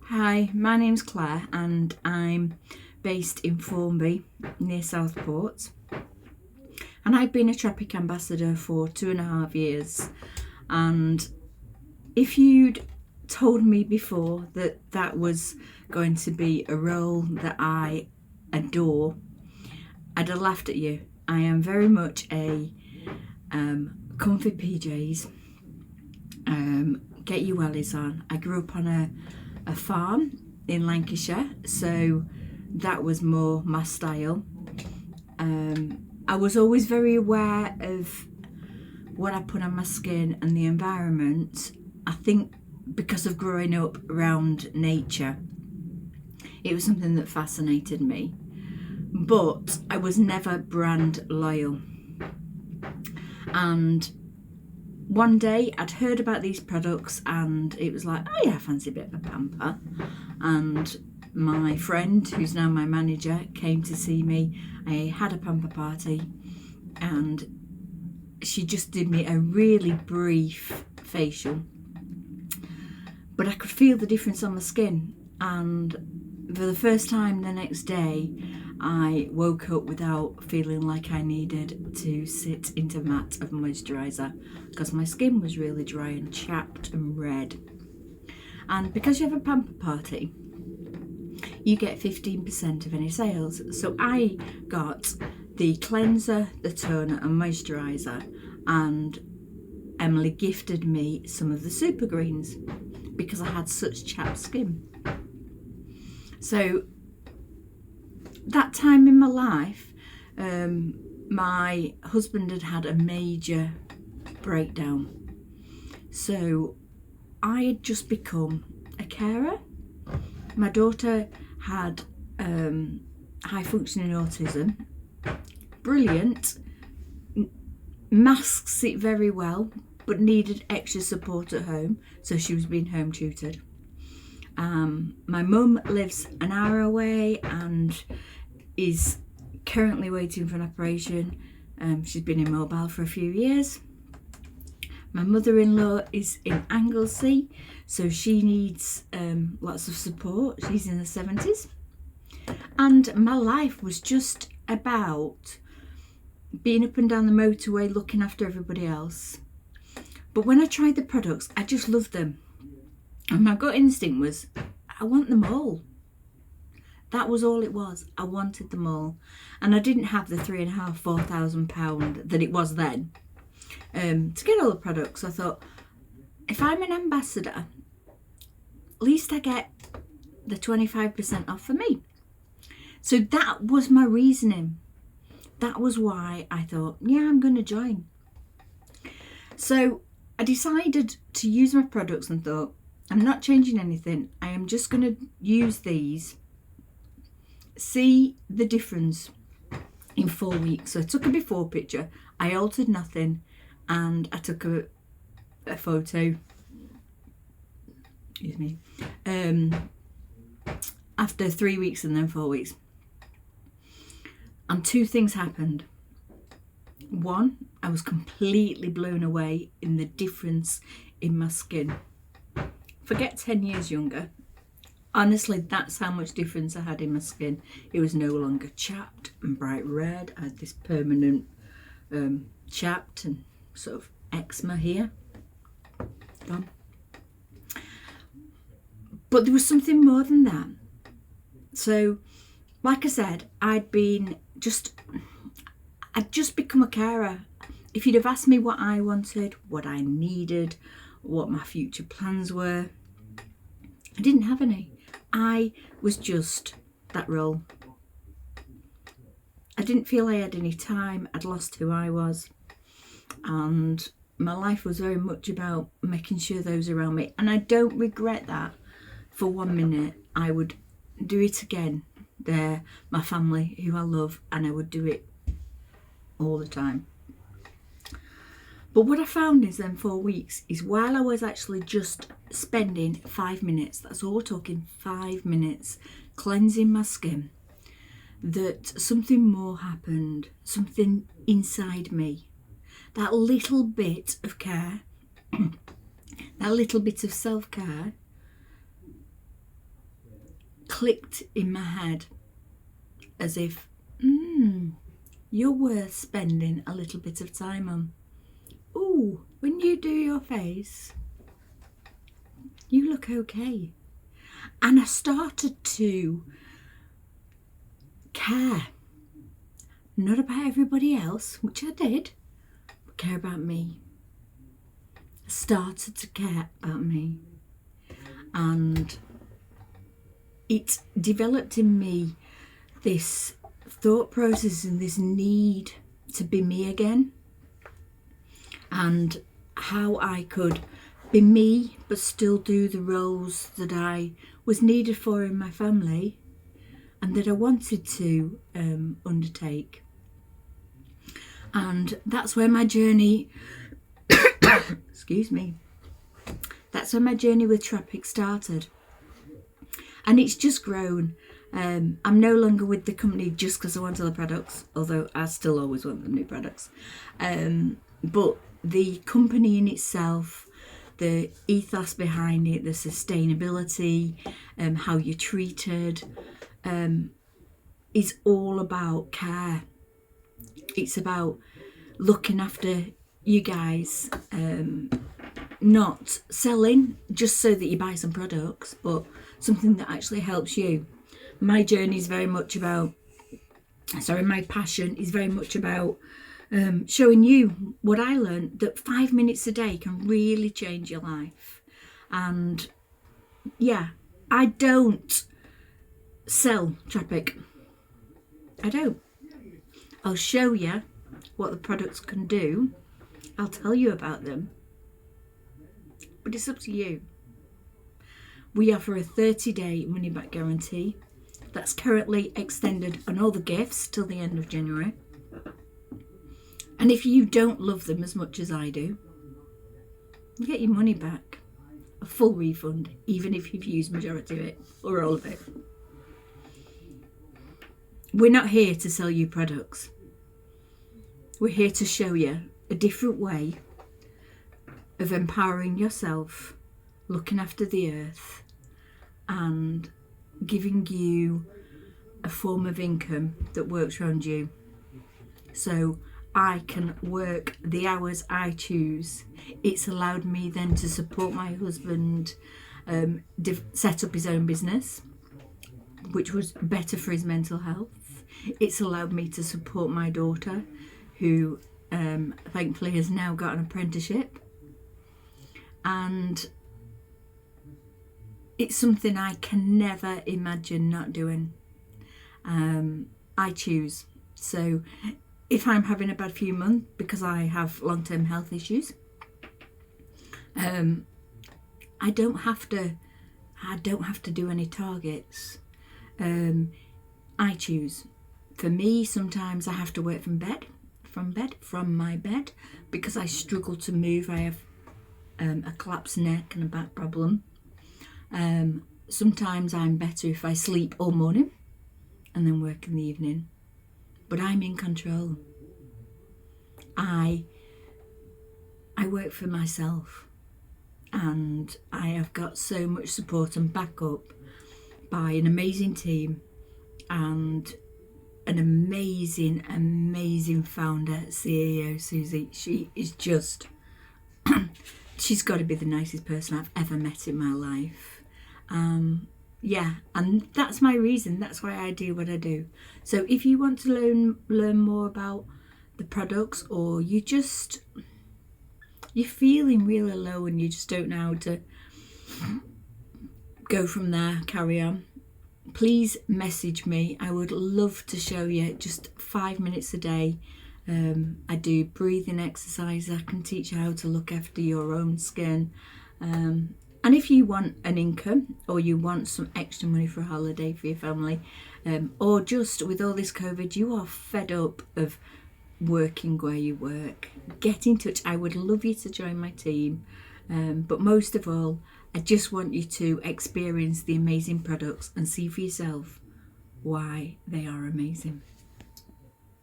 Hi, my name's Claire and I'm based in Formby near Southport, and I've been a Tropic ambassador for 2.5 years. And if you'd told me before that that was going to be a role that I adore, I'd have laughed at you. I am very much a comfy PJs, get your wellies on. I grew up on a farm in Lancashire, so that was more my style. I was always very aware of what I put on my skin and the environment. I think because of growing up around nature, it was something that fascinated me, but I was never brand loyal. And one day I'd heard about these products and it was like, oh yeah, I fancy a bit of a pamper. And my friend, who's now my manager, came to see me. I had a pamper party and she just did me a really brief facial, but I could feel the difference on my skin. And for the first time the next day, I woke up without feeling like I needed to sit into a mat of moisturiser because my skin was really dry and chapped and red. And because you have a pamper party, you get 15% of any sales. So I got the cleanser, the toner and moisturiser, and Emily gifted me some of the super greens because I had such chapped skin. So that time in my life, my husband had a major breakdown. So I had just become a carer. My daughter had high functioning autism, brilliant, masks it very well, but needed extra support at home, so she was being home tutored. My mum lives an hour away and is currently waiting for an operation. She's been immobile for a few years. My mother-in-law is in Anglesey, so she needs lots of support. She's in her 70s. And my life was just about being up and down the motorway looking after everybody else. But when I tried the products, I just loved them. And my gut instinct was, I want them all. That was all it was. I wanted them all. And I didn't have the £3,500–4,000 that it was then to get all the products. I thought, if I'm an ambassador, at least I get the 25% off for me. So that was my reasoning. That was why I thought, yeah, I'm going to join. So I decided to use my products and thought, I'm not changing anything. I am just going to use these, see the difference in 4 weeks. So I took a before picture, I altered nothing, and I took a photo, excuse me, after 3 weeks and then 4 weeks. And two things happened. One, I was completely blown away in the difference in my skin. Forget 10 years younger. Honestly, that's how much difference I had in my skin. It was no longer chapped and bright red. I had this permanent chapped and sort of eczema here. Gone. But there was something more than that. So, like I said, I'd just become a carer. If you'd have asked me what I wanted, what I needed, what my future plans were, I didn't have any. I was just that role. I didn't feel I had any time. I'd lost who I was. And my life was very much about making sure those around me. And I don't regret that for 1 minute. I would do it again. They're my family, who I love, and I would do it all the time. But what I found is then 4 weeks is while I was actually just spending 5 minutes, that's all we're talking, 5 minutes, cleansing my skin, that something more happened, something inside me. That little bit of care, that little bit of self-care clicked in my head as if, you're worth spending a little bit of time on. Ooh, when you do your face, you look okay. And I started to care. Not about everybody else, which I did, but care about me. I started to care about me. And it developed in me this thought process and this need to be me again. And how I could be me but still do the roles that I was needed for in my family and that I wanted to undertake. And that's where my journey excuse me, that's where my journey with Trapic started, and it's just grown. I'm no longer with the company just because I want other products, although I still always want the new products, but the company in itself, the ethos behind it, the sustainability, how you're treated, is all about care. It's about looking after you guys, not selling just so that you buy some products, but something that actually helps you. My journey is very much about, my passion is very much about showing you what I learned, that 5 minutes a day can really change your life. And yeah, I don't sell Trapic. I don't. I'll show you what the products can do. I'll tell you about them. But it's up to you. We offer a 30-day money-back guarantee. That's currently extended on all the gifts till the end of January. And if you don't love them as much as I do, you get your money back. A full refund, even if you've used majority of it or all of it. We're not here to sell you products. We're here to show you a different way of empowering yourself, looking after the earth, and giving you a form of income that works around you. So I can work the hours I choose. It's allowed me then to support my husband set up his own business, which was better for his mental health. It's allowed me to support my daughter, who thankfully has now got an apprenticeship. And it's something I can never imagine not doing. I choose. So if I'm having a bad few months because I have long-term health issues, I don't have to do any targets. I choose. For me, sometimes I have to work from my bed, because I struggle to move. I have a collapsed neck and a back problem. Sometimes I'm better if I sleep all morning and then work in the evening. But I'm in control. I work for myself, and I have got so much support and backup by an amazing team and an amazing founder, CEO, Susie. She is just, she's got to be the nicest person I've ever met in my life. Yeah, and that's my reason. That's why I do what I do. So if you want to learn more about the products, or you're feeling really low and you just don't know how to go from there, carry on, please message me. I would love to show you just 5 minutes a day. I do breathing exercises. I can teach you how to look after your own skin. And if you want an income, or you want some extra money for a holiday for your family, or just with all this COVID, you are fed up of working where you work, get in touch. I would love you to join my team. But most of all, I just want you to experience the amazing products and see for yourself why they are amazing.